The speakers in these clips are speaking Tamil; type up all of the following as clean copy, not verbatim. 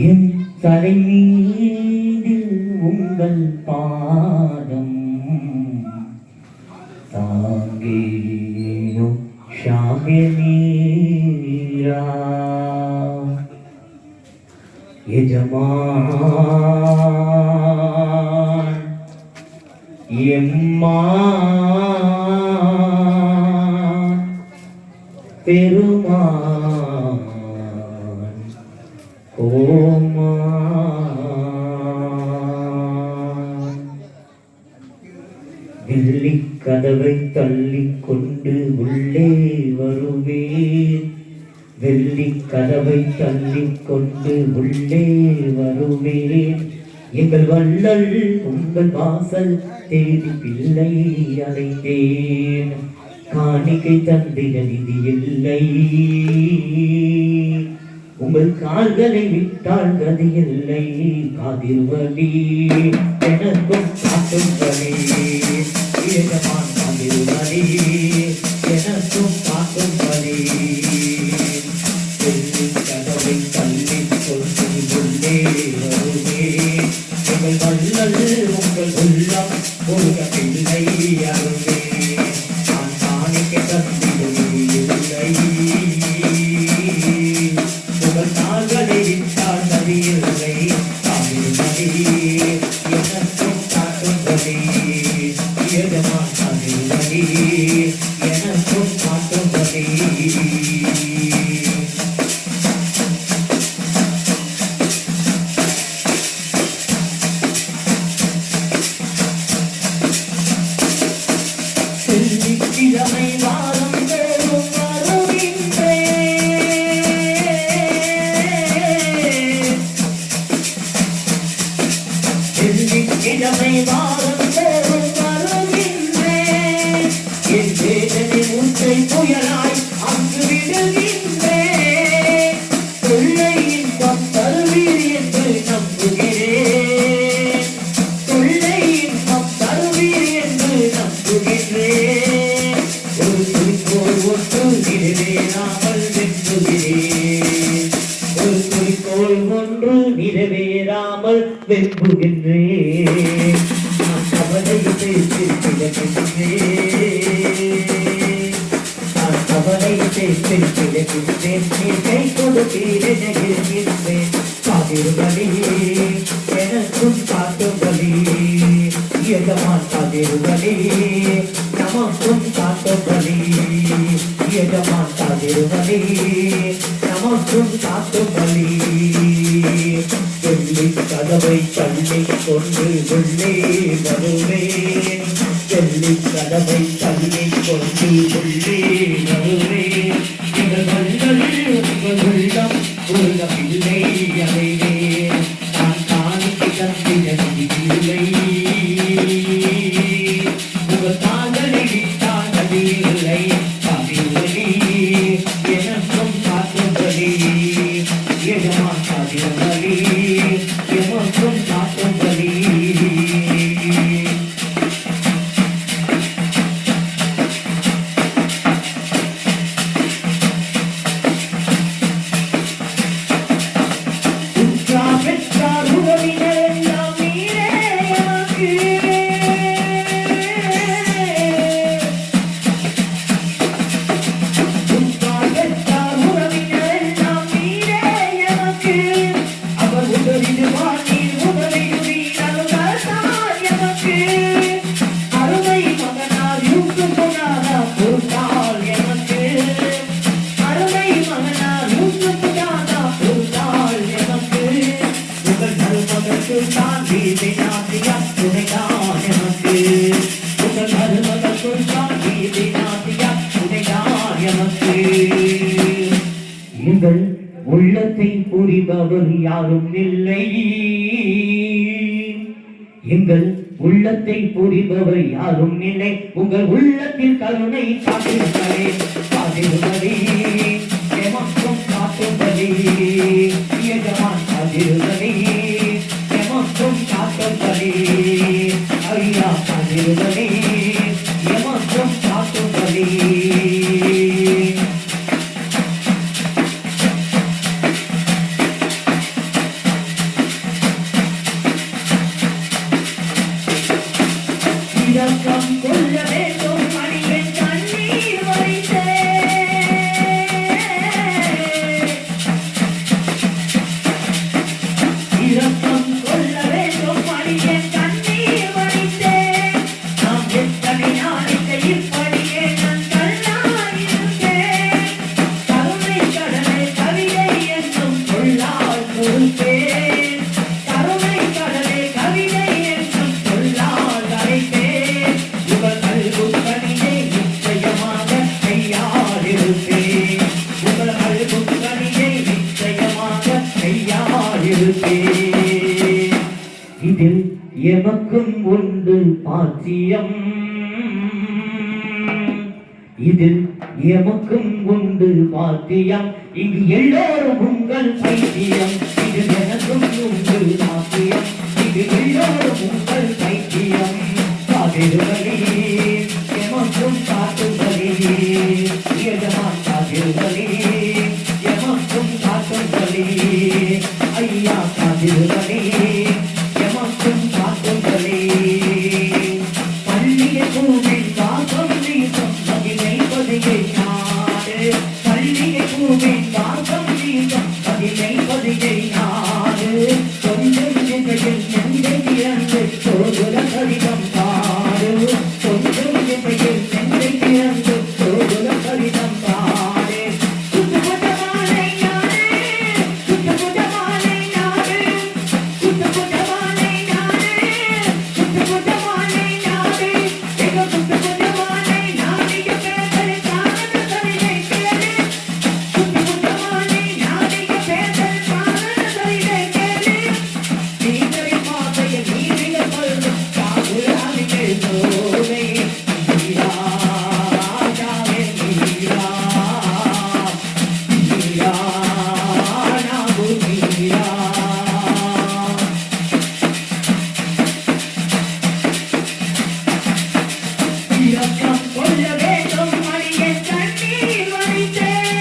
என் தலை மீதில் உங்கள் பாதம் தாங்கேனோ ஷாமிலீரா எஜமான் எம்மான் பெருமான் கோமான் வெள்ளிக் கதவை தள்ளிக் கொண்டு உள்ளே வருவேன். வெள்ளிக் கதவை தள்ளிக் கொண்டு உள்ளே வருவேன். எங்கள் வள்ளல் உங்கள் வாசல் தேடி பிள்ளை அடைந்தேன். காணிக்கை தந்திட நிதி இல்லை. உங்கள் கால்களை விட்டால் கதி இல்லை. காதிர்வலி எனக்கும் காட்டும் வலி. ஏகமான் காதிர்வலி எனக்கும் காட்டும் வலி. வெள்ளிக் கதவை தள்ளிக் கொண்டு உள்ளே வருவேன். எங்கள் வள்ளல் உங்கள் உள்ளம் ஒரு பிள்ளை அருவேன். நான் காணிக்கை தந்திட நிதி இல்லை. உங்கள் கால்களை விட்டால் கதி இல்லை. காதிர்வலி எனக்கும் காட்டும் வலி. ஏகமான் காதிர்வலி எனக்கும் காட்டும் வலி. வெள்ளிக்கிழமை வாரம் தேடும் வருகின்றேன். வெள்ளிக்கிழமை வாரம் தேடும் வருகின்றேன். என் வேதனை மூச்சை புயலாய் அங்கு விடுகின்றேன். தொல்லை இன்பம் தருவீர் என்று நம்புகிறேன். தொல்லை இன்பம் தருவீர் என்று நம்புகிறேன். ஒரு குறிக்கோள் ஒன்று நிறைவேறாமல் வெம்புகிறேன். ஒரு குறிக்கோள் ஒன்று நிறைவேறாமல் வெம்புகின்றேன். நான் கவலை பேசி கிடக்கின்றேன். நான் கவலை பேசி கிடக்கின்றேன். நீ கை கொடுக்கிறேன். காதிர்வலி எனக்கும் காட்டும் வலி. ஏகமான் காதிர்வலி நமக்கும் காட்டும் வலி. ஏகமான் காதிர்வலி நமக்கும் காட்டும் வலி. வெள்ளிக் கதவை தள்ளிக் கொண்டு உள்ளே வருவேன். வெள்ளிக் கதவை தள்ளிக் கொண்டு உள்ளே வருவேன். எங்கள் வள்ளல் உங்கள் உள்ளம் உள்ள பிள்ளை அடைவேன். நான் காணிக்கை தந்திட நிதி இல்லை. உங்கள் கால்களை விட்டால் கதி இல்லை. காதிர்வலி எனக்கும் காட்டும் வலி. ஏகமான் காதிர்வலி எனக்கும் காட்டும் வலி. உற்றார் பெற்றார் உறவினர் எல்லாம் நீரே எனக்கு. உற்றார் பெற்றார் உறவினர் எல்லாம் நீரே எனக்கு. அவர் உதவிடுவார் நீர் உதவிடுவீர் அருள்தார் எனக்கு. அருமை மகனார் யூசுஃபுனாரா பொருட்டால் எனக்கு. அருமை மகனார் யூசுஃபுனாரா பொருட்டால் எனக்கு. உங்கள் மருமகற்கு தான் வீதிநாதியா துணைதான் எனக்கு. உங்கள் மருமகற்கு தான் வீதிநாதியா துணைதான் எனக்கு. எங்கள் உள்ளத்தை புரிபவர் யாரும் இல்லை. எங்கள் உள்ளத்தை புரிபவர் யாரும் இல்லை. உங்கள் உள்ளத்தில் கருணை காட்டுங்களே. காதிர்வலி எமக்கும் காட்டும்படி. ஏகமான் காதிர்வலி எமக்கும் காட்டும்படி. ஐயா காதிர்வலி எமக்கும் காட்டும்படி. சாட்சியம். இதில் எமக்கும் உண்டு பாத்தியம், இங்கு எல்லோரும் உங்கள் பைத்தியம். இது எனக்கும் உண்டு சாத்தியம், இது எல்லோரும் உங்கள் பைத்தியம். காதிருவலி எமக்கும் காட்டுவலி, எஜமான் காதிருவலி எமக்கும் காட்டுவலி. ஐயா காதிருவலி எமக்கும் காட்டுவலி. பள்ளிய பூவில் வாசம் வீசும் மகிமை பதிகை நாடு, பள்ளிய பூவில் வாசம் வீசும் மகிமை பதிகை நாடு. கொஞ்சம் திசையில் செந்தை திறந்து சோதுர கடிதம் பாடு, கொஞ்சம் திசையில் செந்தை திறந்து சோதுர கடிதம் பாடு. சுத்தபுத்தமானை நாடு, சுத்தபுத்தமானை நாடு, சுத்தபுத்தமானை நாடு, சுத்தபுத்தமானை நாடு. எங்க சுத்தபுத்தமானை நாடிய பேதல் காணத சரிதை கேளு, சுத்தபுத்தமானை நாடிய பேதல் காணத சரிதை கேளு. நீரை பாதைய நீரில சொல்லும் காகுலாமிகை சோலை நீரா ஜாவே நீரா நீரா நாகு நீரா. இரக்கம் கொள்ள வேண்டும் அடிய கண்ணீர் வடித்தேன்,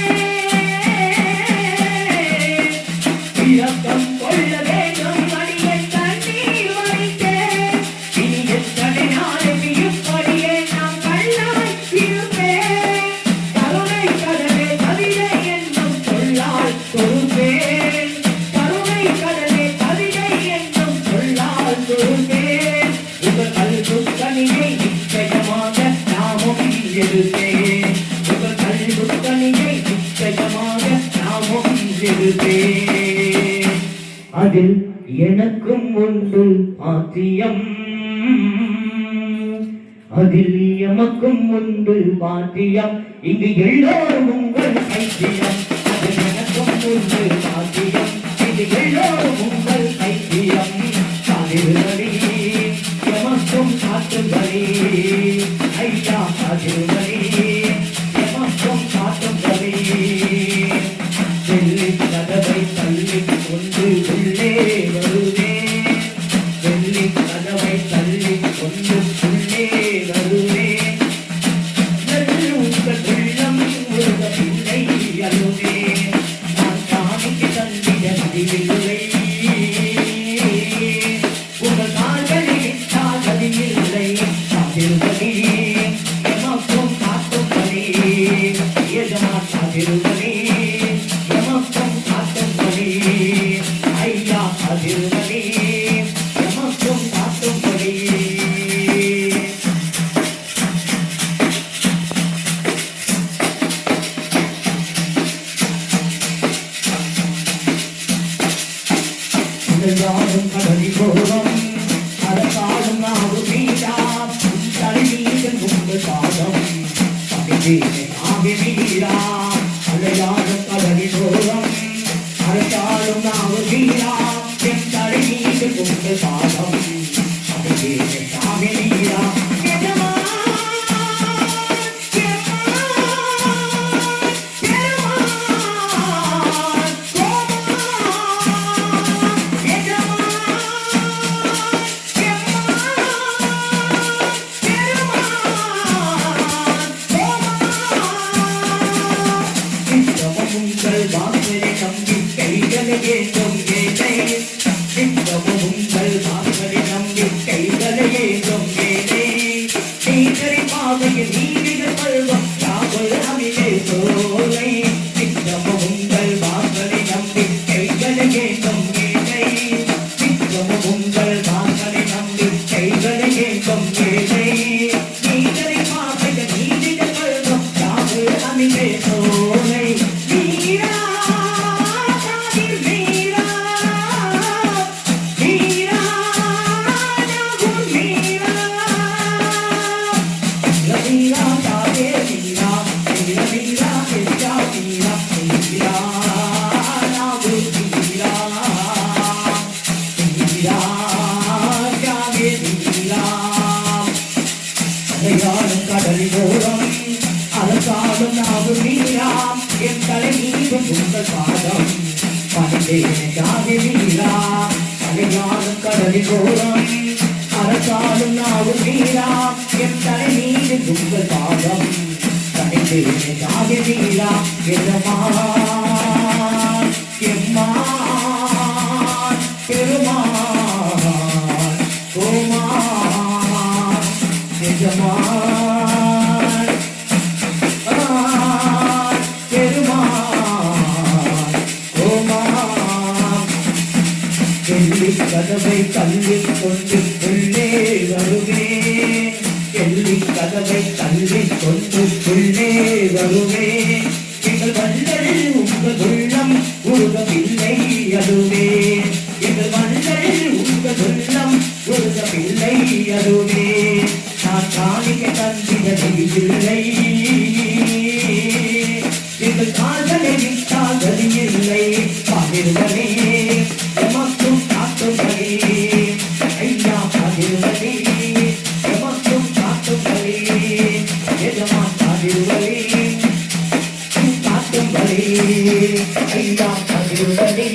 இரக்கம் கொள்ள வேண்டும் அடிய கண்ணீர் வடித்தேன். இனி எத்தனை நாளைக்கு இப்படியே நாம் கண்ணாய் இருப்பேன். கருணை கடலே கவிதை என்னும் சொல்லால் கொடுப்பேன், கருணை கடலே கவிதை என்னும் சொல்லால் கொடுப்பேன். உங்கள் கல்புக்கணியை நிச்சயமாக நாமும் எடுப்பேன், உங்கள் கல்புக்கணியை நிச்சயமாக நாமும் எடுப்பேன். அதில் எனக்கும் உண்டு பாத்தியம், அதில் எமக்கும் உண்டு பாத்தியம். இங்கு எல்லோரும் உங்கள் பைத்தியம், அதில் எனக்கும் உண்டு பாத்தியம். இது எல்லோரும் உங்கள் பைத்தியம். காதிருவலி எமக்கும் காட்டுவலி, ஐயா காதிருவலி எமக்கும் காட்டுவலி. வெள்ளி கதவை தள்ளி கொண்டு உள்ளே வருவேன், வெள்ளி கதவை தள்ளி கொண்டு உள்ளே வருவேன். உங்கள் உள்ளம் உருக பிள்ளை அழுவேன், நான் சாமிக்கு தந்திட முடிவில்லை. உங்கள் கால்களில் இட்டால் கதியில்லை. காதிருவலி எமக்கும் காட்டுவலி, எஜமான் காதிருவலி எமக்கும் காட்டுவலி. ஐயா காதிருவலி எமக்கும் காட்டுவலி. யாரும் கடலி போதும் அரசாலும் நாடு மீதா தலைவீர்கள் உங்கள் பாதம் ஆவி மீரா. அலையாடும் கடலி போதும் அரசாலும் நாடு மீதா என் தலைவீர்கள் உங்கள் பாதம் ஆவி மீரா. உங்கள் வாசலை நம்பி கைகளை ஏற்றும் ஏழை, உங்கள் வாசலை நம்பி கைகளை ஏற்றும் ஏழை. நீரை பாதையில் நீரிகள் பருவம் யாவல் அமிலே சோலை, உங்கள் வாசலை நம்பி கைகளை ஏற்றும் ஏழை, உங்கள் வாசலை நம்பி கைகளை ஏற்றும் ஏழை. நீரை பாதையில் நீரிகள் பருவம் யாவல் அமிலே சோலை. நீரா காதிர் நீரா மீதும் உங்கள் பாதம் பணிந்தேன் ஜாதி மீரா அலையாடும் கடலில் கோரம் அரசாலும் நாவும் மீரா என் தலை மீது உங்கள் பாதம் பணிந்தேன் ஜாதி மீரா எம்மான் எம்மான் பெருமான் கோமான் எஜமான் பெருமான் கோமான் எல்லி கதவை தள்ளிக் கொண்டு உள்ளே வருவேன் எல்லி கதவை தள்ளிக் கொண்டு உள்ளே வருவேன் எங்கள் வள்ளல் உங்கள் உள்ளம் உருகவில்லை அதுவே எங்கள் வள்ளல் உங்கள் உள்ளம் உருகவில்லை அதுவே நான் காணிக்க தந்திடவில்லை எங்கள் கால்களை விட்டால் இல்லை பாதிருவனே எமக்கும் காட்டும்படி ஐயா பாதிருவனே எமக்கும் காட்டும்படி எஜமான் பாதிருவனே காட்டும்படி ஐயா பாதிருவனே